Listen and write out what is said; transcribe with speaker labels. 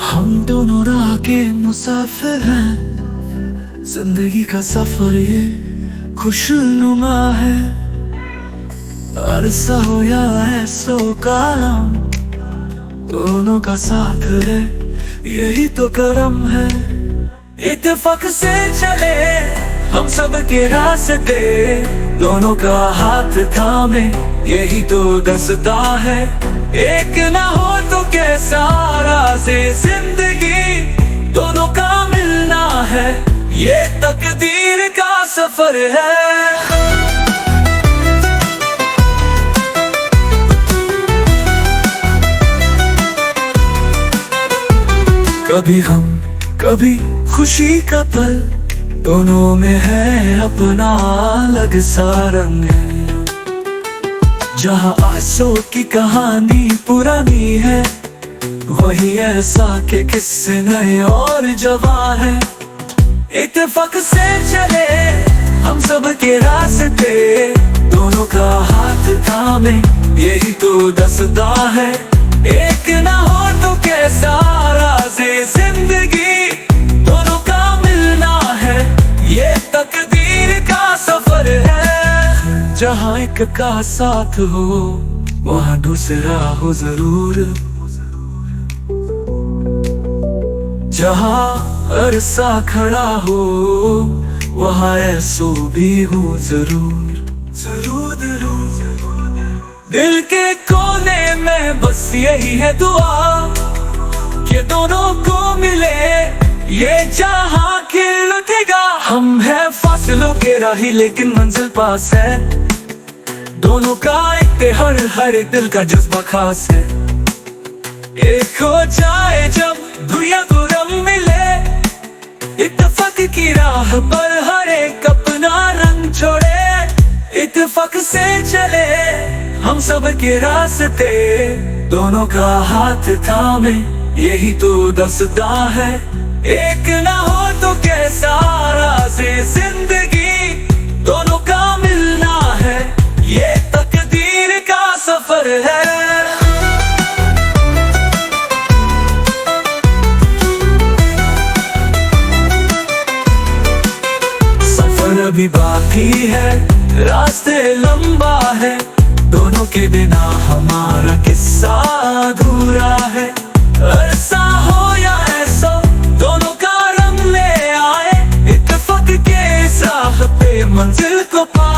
Speaker 1: हम दोनों राह के मुसाफिर हैं, जिंदगी का सफर ये खुशनुमा है। अरसा हो या ऐसो कालम, दोनों का साथ है, यही तो करम है। इत्तेफाक से चले हम सब के रास्ते, दोनों का हाथ थामे, यही तो दसता है। एक ना हो तो कैसा राज़े जिंदगी, दोनों का मिलना है, ये तकदीर का सफर है। कभी हम कभी खुशी का पल, दोनों में है अपना अलग सा रंग है। जहाँ आंसू की कहानी पुरानी है, वही ऐसा के किस्से नए और जवां है। इत्तेफाक से चले हम सब के रास्ते, दोनों का हाथ थामे, यही तो दसता है। एक ना हो तो कैसा राज़े जिंदगी, दोनों का मिलना है, ये तकदीर का सफर है। जहाँ एक का साथ हो, वहाँ दूसरा हो जरूर। जहाँ अरसा खड़ा हो, वहाँ ऐसो भी हो जरूर। जरूर दिल के कोने में बस यही है दुआ, कि दोनों को मिले ये जहाँ खिल उठेगा। हम हैं फासलों के राही, लेकिन मंजिल पास है, दोनों का इत्तेहार हर एक दिल का जज्बा खास है। एक हो जाए जब दुनिया को रंग मिले, इत्तेफाक की राह पर हर एक अपना रंग छोड़े। इत्तेफाक से चले हम सब के रास्ते, दोनों का हाथ थामे, यही तो दसता है। एक ना हो तो कैसा राज़े जिंदगी, दोनों का मिलना है, ये तकदीर का सफर है। सफर अभी बाकी है, रास्ते लंबा है, दोनों के बिना हमारा किस्सा अधूरा है। अरसा हो या ऐसा, दोनों का रंग ले आए, इत्तेफाक के साथ पे मंजिल को पा